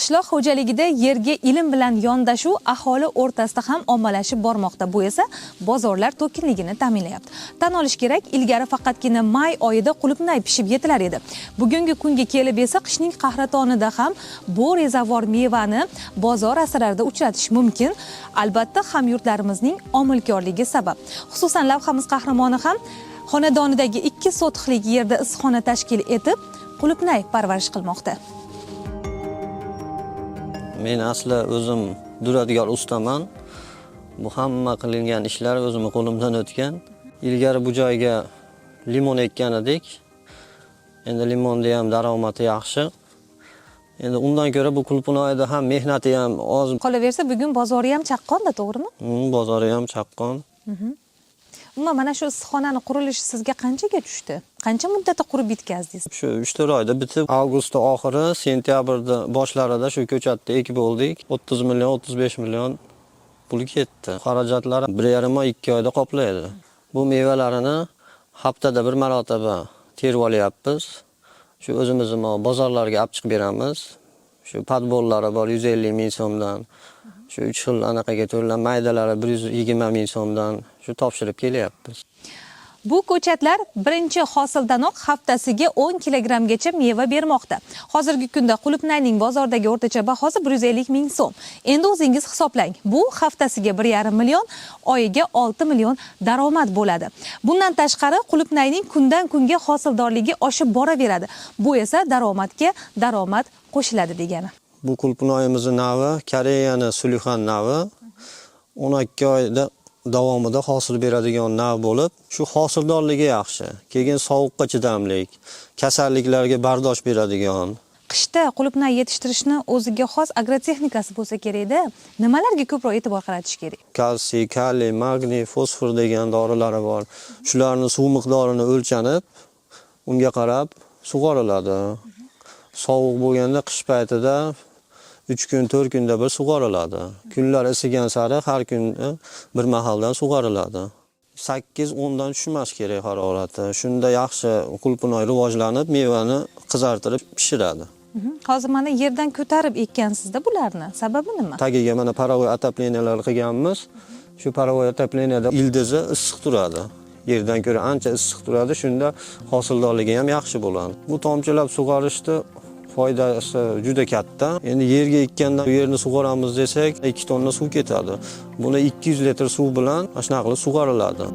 Qishloq xo'jaligida yerga ilm bilan yondashuv aholi o'rtasida ham ommalashib bormoqda. Bu esa bozorlar to'kinligini ta'minlayapti. Tan olish kerak, ilgari faqatgina may oyida qulupnay pishib yetilar edi. Bugungi kunga kelib esa qishning qahratonida ham bu rezavor mevani bozor asrlarida uchratish mumkin. Albatta, hamyurtlarimizning omilkorligi sabab. Xususan, lavhamiz qahramoni ham xonadonidagi 2 sotixlik yerda issiqxona tashkil etib, qulupnay parvarish qilmoqda. Men asli o'zim duradigar ustaman. Bu hamma qilingan ishlar o'zim qo'limdan o'tgan. Ilgari bu joyga limon ekkan edik. Endi limonda ham daromadi yaxshi. Endi undan ko'ra bu qulupnayda ham mehnati ham oz. Qolaversa, bugun bozori ham chaqqonda, to'g'rimi? Bozori ham chaqqon. Umuman mana shu issiqxonani qurilishi sizga qanchaga tushdi? Qancha muddatda qurib bitkazdingiz? Shu 3-4 oyda bitib, avgust oxiri, sentyabrda boshlarida shu ko'chatni ekib oldik. 30 million, 35 million pul ketdi. Xarajatlar 1,5 oy, 2 oyda qoplaydi. Bu mevalarini haftada bir marotaba terib olyapmiz. Shu o'zimizning bozorlarga olib chiqib beramiz. Shu podbollari bor 150 ming so'mdan. Shu 3 xil anaqaga to'lgan maydalari 120 ming so'mdan shu topshirib kelyapmiz. Bu ko'chatlar birinchi hosildanoq haftasiga 10 kilogrammgacha meva bermoqda. Hozirgi kunda qulupnayning bozordagi o'rtacha bahosi 150 ming so'm. Endi o'zingiz hisoblang. Bu haftasiga 1,5 million, oyiga 6 million daromad bo'ladi. Bundan tashqari qulupnayning kundan kunga hosildorligi oshib boraveradi. Bu esa daromadga daromad qo'shiladi degani. Bu qulupnayimizning navi Koreyani Sulixan navi. 12 oyda davomida hosil beradigan nav bo'lib, shu hosildorligi yaxshi, keyin sovuqqa chidamlik, kasalliklarga bardosh beradigan. Qishda qulupnay yetishtirishni o'ziga xos agrotexnikasi bo'lsa kerak-da, nimalarga ko'proq e'tibor qaratish kerak? Kalsiy, kaliy, magniy, fosfor degan dorilari bor. Shularning suv miqdorini o'lchanib, unga qarab sug'oriladi. Sovuq bo'lganda qish paytida 3 kun, 4 kunda bir sug'oriladi. Kunlar isigan sari har kun bir mahaldan sug'oriladi. 8-10 dan tushmas kerak harorati. Shunda yaxshi qulupnay rivojlanib, mevani qizartirib pishiradi. Hozir mana yerdan ko'tarib ekkansizda bularni. Sababi nima? Tagiga mana parovoy otopleniyalar qilganmiz. Shu parovoy otopleniyada ildizi issiq turadi. Yerdan ko'ra ancha issiq turadi. Shunda hosildorligi ham yaxshi bo'ladi. Bu tomchilab sug'orishni foydasi juda katta. Endi yerga ekkandan bu yerni sug'oramiz desak, 2 tonna suv ketadi. Buni 200 litr suv bilan mana shunaqa qilib sug'oriladi.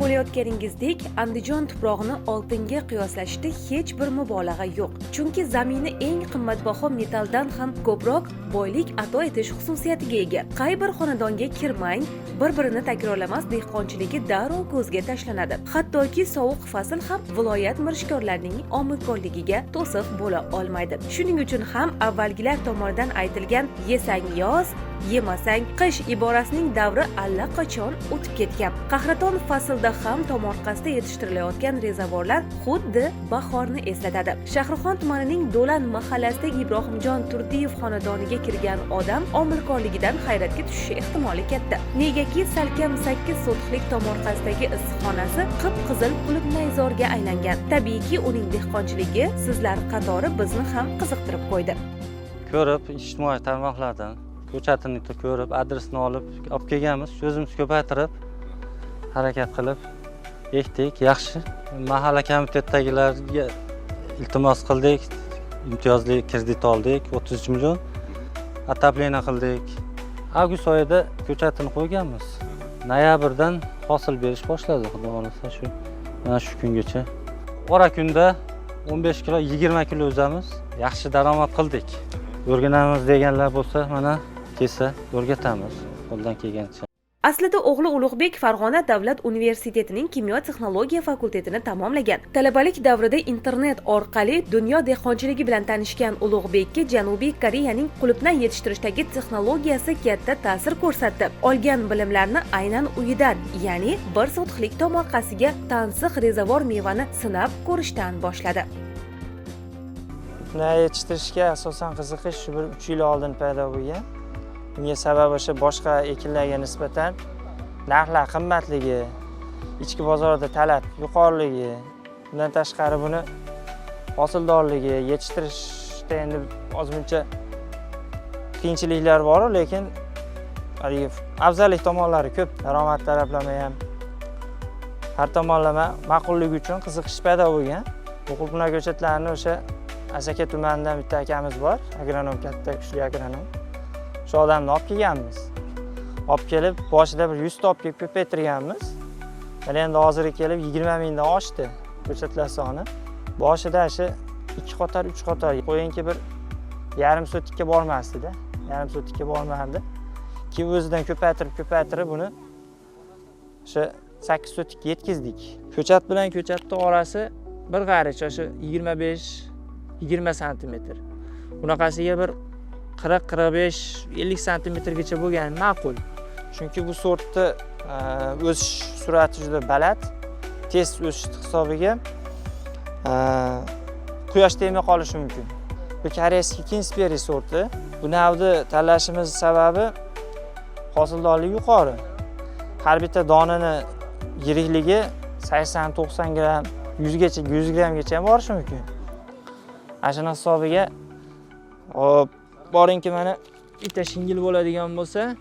Bo'layotganingizdek, Andijon tuprog'ini oltinga qiyoslashda hech bir mubolag'a yo'q. Chunki zamini eng qimmatbaho metalldan ham ko'proq boylik ato etish xususiyatiga ega. Qay bir xonadonga kirmang, bir-birini takrorlamas dehqonchiligi darrov ko'zga tashlanadi. Hattoki sovuq fasl ham viloyat mirishkorlarining omilkorligiga to'siq bo'la olmaydi. Shuning uchun ham avvalgilar tomonidan aytilgan yesang yoz, yemasang qish iborasining davri allaqachon o'tib ketgan. Qahraton faslda ham tomorqasida yetishtirilayotgan rezavorlar xuddi bahorni eslatadi. Shahrixon tumanining Do'lan mahallasidagi Ibrohimjon Turdiyev xonadoniga kirgan odam omilkorligidan hayratga tushishi ehtimoli katta. Negaki salkam 8 sotixlik tomorqasidagi issiqxonasi qip-qizil qulupnayzorga aylangan. Tabiiyki, uning dehqonchiligi sizlar qatori bizni ham qiziqtirib qo'ydi. Ko'rib, ijtimoiy tarmoqlardan ko'chatini ko'rib, adresini olib kelganmiz. O'zimiz ko'paytirib, harakat qilib ekdik. Yaxshi. Mahalla komitetidagilarga iltimos qildik. Imtiyozli kredit oldik, 33 million. Otopleniya qildik. Avgust oyida ko'chatini qo'yganmiz. Noyabrdan hosil berish boshladi, xudo xolasa mana shu kungacha. Ora kunda 15 kilo, 20 kilo o'zamiz yaxshi daromad qildik. O'rganamiz deganlar bo'lsa, mana kelsa o'rgatamiz qo'ldan kelgancha. Aslida o'g'li Ulug'bek Farg'ona davlat universitetining kimyo texnologiya fakultetini tamomlagan. Talabalik davrida internet orqali dunyo dehqonchiligi bilan tanishgan Ulug'bekka Janubiy Koreyaning qulupnay yetishtirishdagi texnologiyasi katta ta'sir ko'rsatdi. Olgan bilimlarni aynan uyidan, ya'ni 1 sotixlik tomorqasiga tansiq rezavor mevani sinab ko'rishdan boshladi. Buni yetishtirishga asosan qiziqish shu bir 3 yil oldin paydo bo'lgan. Bunga sabab o'sha boshqa ekinlarga nisbatan narxlar qimmatligi, ichki bozorda talab yuqoriligi, bundan tashqari buni hosildorligi, yetishtirishda endi ozmuncha qiyinchiliklar bor, lekin afzallik tomonlari ko'p. Daromad taraflama ham har tomonlama ma'qulligi uchun qiziqish paydo bo'lgan. Bu qulupnay ko'chatlarini o'sha Asaka tumanidan bitta akamiz bor, agronom, katta kuchli agronom. Shu odamni olib kelganmiz. Olib kelib, boshida bir 100 ta olib kelib ko'paytirganmiz. Mana endi hozirga kelib 20 mingdan oshdi ko'chatlar soni. Boshida shu 2 qator, 3 qator qo'yinki bir yarim sotikka bormasdi-da. Yarim sotikka bormadi. Keyin o'zidan ko'paytirib buni o'sha 8 sotikka yetkazdik. Ko'chat bilan ko'chatning orasi bir qarich, o'sha 25-20 sm. Bunaqasiga bir 40-45-50 sm-gacha bo'lgan ma'qul. Chunki bu sortni o'sish sur'ati juda baland, tez o'sish hisobiga quyosh tegmay qolishi mumkin. Bu koreyskiy Kingsbury sorti. Bu navni tanlashimiz sababi hosildorligi yuqori. Har bitta donani yirikligi 80-90 gram, 100 gramgacha ham borishi mumkin. Ashuna hisobiga hop, boringki mana bitta shingil bo'ladigan bo'lsa,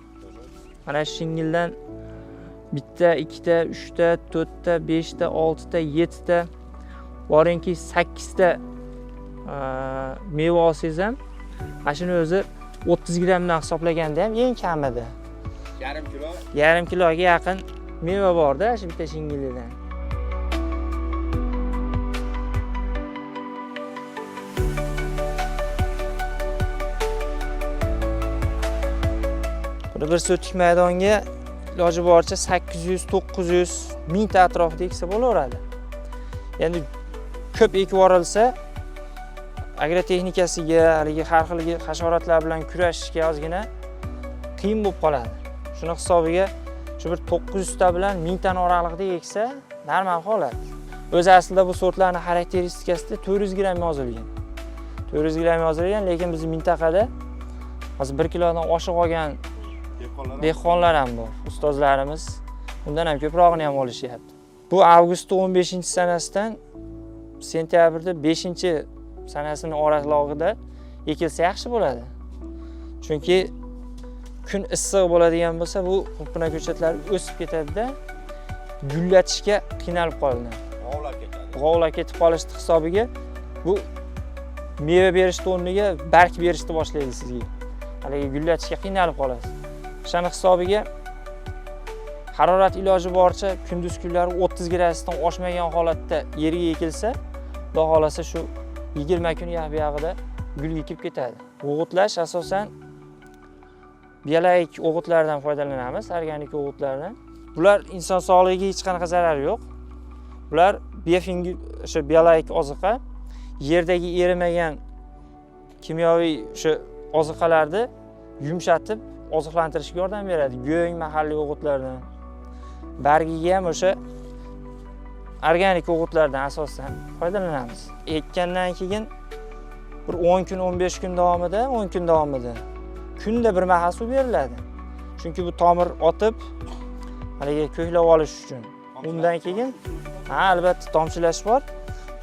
mana shu shingildan bitta, ikkita, 3 ta, 4 ta, 5 ta, 6 ta, 7 ta, boringki 8 ta meva olsangiz ham, ashuni o'zi 30 gramdan hisoblaganda ham eng kamida yarim kiloga yaqin meva bor-da shu bitta shingilidan. Buni bir sotik maydonga iloji boricha 800-900 mingta atrofida eksa bo'laveradi. Endi ko'p ekib yuborilsa, agrotexnikasiga, haligi har xil hasharotlar bilan kurashishga ozgina qiyin bo'lib qoladi. Shuni hisobiga shu bir 900 ta bilan 1000 ta oralig'ida eksa, normal holat. O'zi aslida bu sortlarning xarakteristikasida 400 gram yozilgan. 400 gram yozilgan, lekin bizning mintaqada hozir 1 kilodan oshiq olgan dehqonlar ham bor. Ustozlarimiz undan ham ko'prog'ini ham olishyapti. Bu avgust 15-sanasidan sentyabrda 5-sanasining oralig'ida ekilsa yaxshi bo'ladi. Chunki kun issiq bo'ladigan bo'lsa, bu qulupnay ko'chatlari o'sib ketadi-da, gullatishga qiynalib qoladi. G'ovlab ketib qolish hisobiga bu meva berishning o'rniga barg berishni boshlaydi sizga. Haligi gullatishga qiynalib qolasiz. O'shaning hisobiga harorat iloji boricha kunduz kunlari 30 gradusdan oshmagan holatda yerga ekilsa, xudo xolasa shu 20 kun yog'ida gul ekib ketadi. O'g'itlash asosan biologik o'g'itlardan foydalanamiz, organik o'g'itlardan. Bular inson sog'ligiga hech qanaqa zarari yo'q. Bular o'sha biologik oziqa, yerdagi erimagan kimyoviy o'sha oziqalarni yumshatib oziqlantirishga yordam beradi. Go'ng, mahalliy o'g'itlardan. Bargiga ham o'sha organik o'g'itlardan asosan foydalanamiz. Ekkandan keyin bir 10 kun, 15 kun davomida, 10 kun davomida kunda bir mahal suv beriladi. Chunki bu tomir otib, haligi ko'klab olish uchun. Undan keyin albatta tomchilash bor.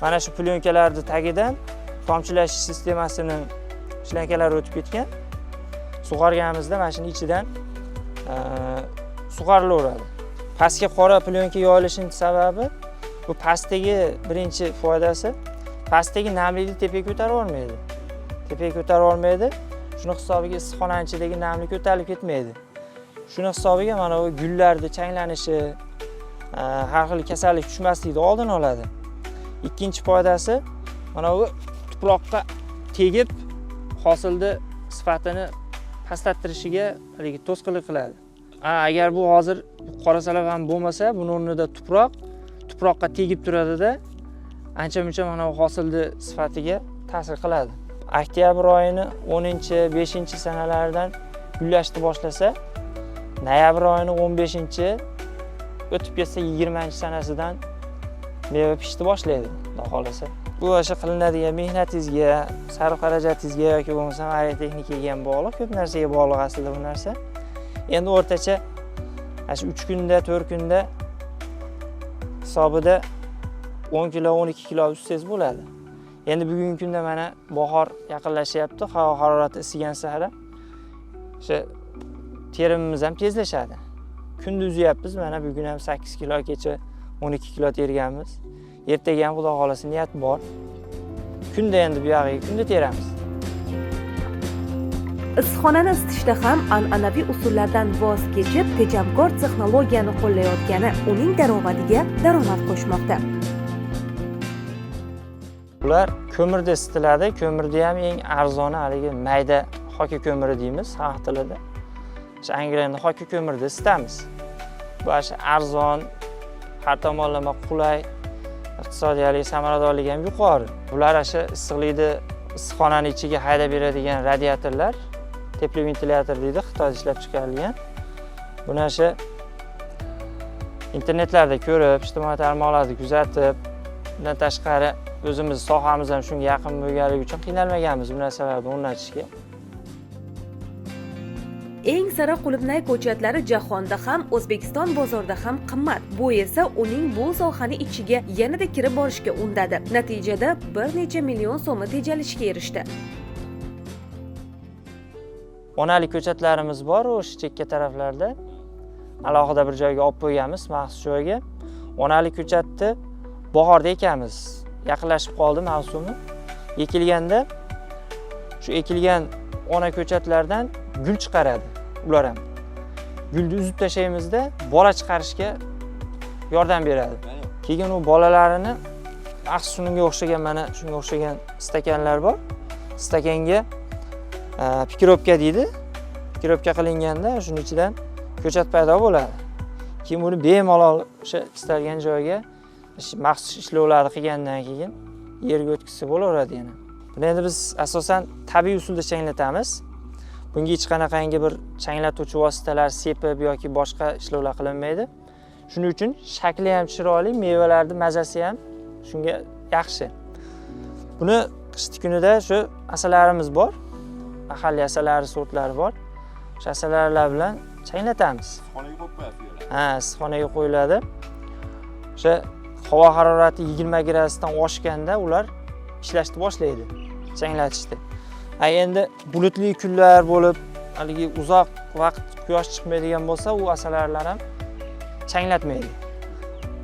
Mana shu plyonkalarning tagidan tomchilash sistemasining shlankalari o'tib ketgan. Sug'organimizda mana shuni ichidan sug'orilaveradi. Pastga qora plyonka yoyilishining sababi bu pastdagi birinchi foydasi, pastdagi namlikni tepaga ko'tarib olmaydi. Tepaga ko'tarib olmaydi. Shuni hisobiga issiqxonaning ichidagi namlik ko'tarilib ketmaydi. Shuni hisobiga mana bu gullarning changlanishi, har xil kasallik tushmasligining oldini oladi. Ikkinchi foydasi mana bu tuproqqa tegib hosilni sifatini pastlattirishiga haligi to'sqinlik qiladi. Agar bu hozir qora salaf ham bo'lmasa, buning o'rnida tuproqqa tegib turadi-da, ancha-muncha mana bu hosilni sifatiga ta'sir qiladi. Oktyabr oyini 10-5-sanalaridan gullashni boshlasa, noyabr oyini 15-chi o'tib ketsa 20-sanasidan meva pishishni boshlaydi, xudo xolasa. Bu o'sha qilinadigan mehnatingizga, sarf xarajatingizga yoki bo'lmasa agrotexnikaga ham bog'liq, ko'p narsaga bog'liq aslida bu narsa. Endi o'rtacha shu 3 kunda, 4 kunda hisobida 10 kilo, 12 kilo ustsangiz bo'ladi. Endi bugungi kunda mana bahor yaqinlashyapti, havo harorati isigan sari o'sha terimimiz ham tezlashadi. Kunda uzyapmiz, mana bugun ham 8 kilo, kecha 12 kilo terganmiz. Ertaga ham xudo xolasa niyat bor. Kunda endi bu yog'iga kunda teramiz. Issiqxonani isitishda ham an'anaviy usullardan voz kechib, tejamkor texnologiyani qo'llayotgani uning daromadiga daromad qo'shmoqda. Ular ko'mirda isitiladi. Ko'mirda ham eng arzoni haligi mayda hoka ko'miri deymiz xalq tilida. O'sha Angliyada hoka ko'mirda isitamiz. Bu arzon, har tomonlama qulay, iqtisodiylik, samaradorligi ham yuqori. Bular issiqlikni issiqxonaning ichiga haydab beradigan radiatorlar, tepli ventilyator deydi, Xitoyda ishlab chiqarilgan. Buni internetlarda ko'rib, ijtimoiy tarmoqlarda kuzatib, bundan tashqari o'zimiz sohamiz ham shunga yaqin bo'lganligi uchun qiynalmaganmiz bu narsalarni o'rnatishga. Eng sara qulupnay ko'chatlari jahonda ham, O'zbekiston bozorida ham qimmat. Bu esa uning bu sohani ichiga yanada kirib borishga undadi. Natijada bir necha million so'mni tejalishga erishdi. Onali ko'chatlarimiz bor o'sha chekka taraflarda. Alohida bir joyga olib qo'yganmiz, maxsus joyga. Onali ko'chatni bahorda ekamiz. Yaqinlashib qoldi mavsumi. Ekilganda shu ekilgan ona ko'chatlardan gul chiqaradi ular ham. Gulni uzib tashlaymizda bola chiqarishga yordam beradi. Keyin u bolalarini maxsus shunga o'xshagan mana shunga o'xshagan stakanlar bor. Stakanga pikirovka deydi. Pikirovka qilinganda shuning ichidan ko'chat paydo bo'ladi. Keyin buni bemalol o'sha istalgan joyga maxsus ishlovlarni qilgandan keyin yerga o'tkazsa bo'laveradi yana. Buni endi biz asosan tabiiy usulda changlatamiz. Bunga hech qanaqangi bir changlatuvchi vositalar sepib yoki boshqa ishlovlar qilinmaydi. Shuning uchun shakli ham chiroyli, mevalarning mazasi ham shunga yaxshi. Buni qish kunida shu asalarimiz bor. Mahalliy asalari sortlari bor. O'sha asalarlar bilan changlatamiz. Issiqxonaga qo'yib qo'yasiz. Ha, issiqxonaga qo'yiladi. O'sha havo harorati 20 gradusdan oshganda ular ishlashni boshlaydi, changlatishdi. Endi bulutli kunlar bo'lib, haligi uzoq vaqt quyosh chiqmaydigan bo'lsa, u asalarlar ham changlatmaydi.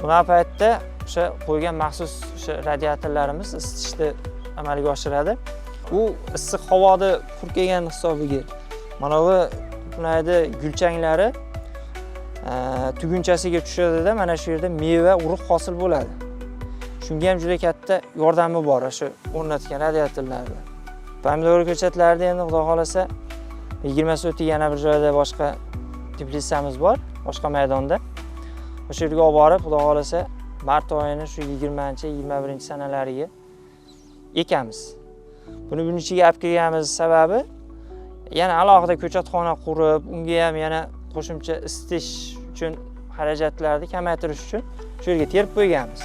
Buna paytda o'sha qo'ygan maxsus o'sha radiatorlarimiz isitishni amalga oshiradi. U issiq havoni purkagan hisobiga mana bu tunaydi gulchanglari tugunchasiga tushadi-da, mana shu yerda meva, urug' hosil bo'ladi. Shunga ham juda katta yordami bor o'sha o'rnatgan radiatorlarda. Pomidor ko'chatlarida endi xudo xolasa 20 so'ti yana bir joyda boshqa teplitsamiz bor, boshqa maydonda. O'sha yerga olib borib, xudo xolasa mart oyini shu 20-21 sanalariga ekamiz. Buni buning ichiga olib kelganimiz sababi yana alohida ko'chatxona qurib, unga ham yana qo'shimcha isitish uchun xarajatlarni kamaytirish uchun shu yerga terib qo'yganmiz.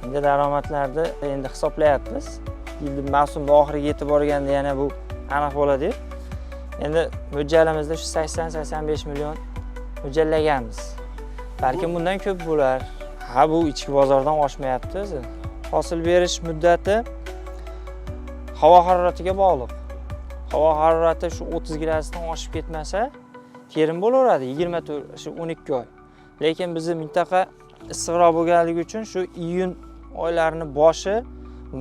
Endi daromadlarni endi hisoblayapmiz. Yilning mavsumi oxiriga yetib borganda yana bu aniq bo'ladi. Endi mo'ljallamizda shu 80-85 million mo'ljallaganmiz. Balkim bundan ko'p bo'lar. Ha, bu ichki bozordan oshmayapti o'zi. Hosil berish muddati havo haroratiga bog'liq. Havo harorati shu 30 gradusdan oshib ketmasa, terim bo'laveradi 24 shu 12 oy. Lekin bizning mintaqa issiqroq bo'lganligi uchun shu iyun oylarini boshi,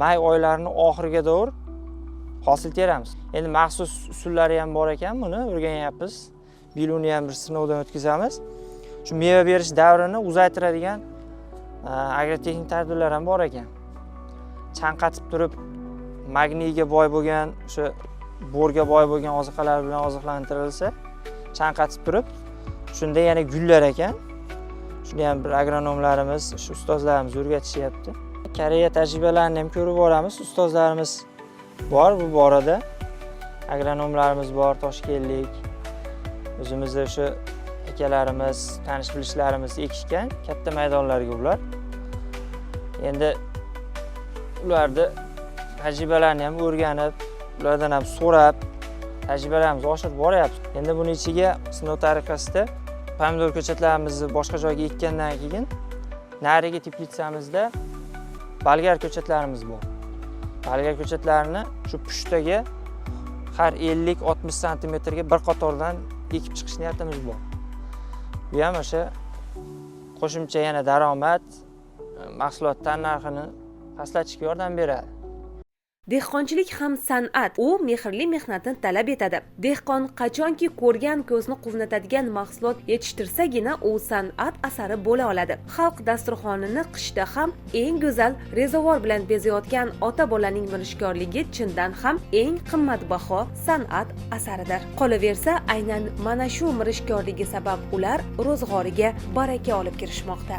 may oylarini oxiriga doğru hosil teramiz. Endi maxsus usullari ham bor ekan, buni o'rganyapmiz. Biluni ham bir sinovdan o'tkazamiz. Shu meva berish davrini uzaytiradigan agrotexnik tadbirlar ham bor ekan. Chanqatib turib magniyga boy bo'lgan, o'sha borga boy bo'lgan oziqalar bilan oziqlantirilsa, chanqatib turib, shunda yana gullar ekan. Shuni ham bir agronomlarimiz, shu ustozlarimiz o'rgatishyapti. Koreya tajribalarini ham ko'rib boramiz. Ustozlarimiz bor bu borada. Agronomlarimiz bor, toshkentlik. O'zimizda o'sha akalarimiz, tanish bilishlarimiz ekishgan katta maydonlarga ular. Endi ularni tajribalarni ham o'rganib, ulardan ham so'rab, tajribalarimizni oshirib boryapmiz. Endi buni ichiga sinov tariqasida pomidor ko'chatlarimizni boshqa joyga ekkandan keyin nariga teplitsamizda bolgar ko'chatlarimiz bor. Bolgar ko'chatlarini shu pushtaga har 50-60 santimetrga bir qatordan ekib chiqish niyatimiz bor. Bu ham o'sha qo'shimcha yana daromad, mahsulot tannarxini pastlatishga yordam beradi. Dehqonchilik ham san'at, u mehrli mehnatni talab etadi. Dehqon qachonki ko'rgan ko'zni quvnatadigan mahsulot yetishtirsagina u san'at asari bo'la oladi. Xalq dasturxonini qishda ham eng go'zal rezavor bilan bezayotgan ota-bolaning mirishkorligi chindan ham eng qimmatbaho san'at asaridir. Qolaversa, aynan mana shu mirishkorligi sabab ular ro'zg'origa baraka olib kirishmoqda.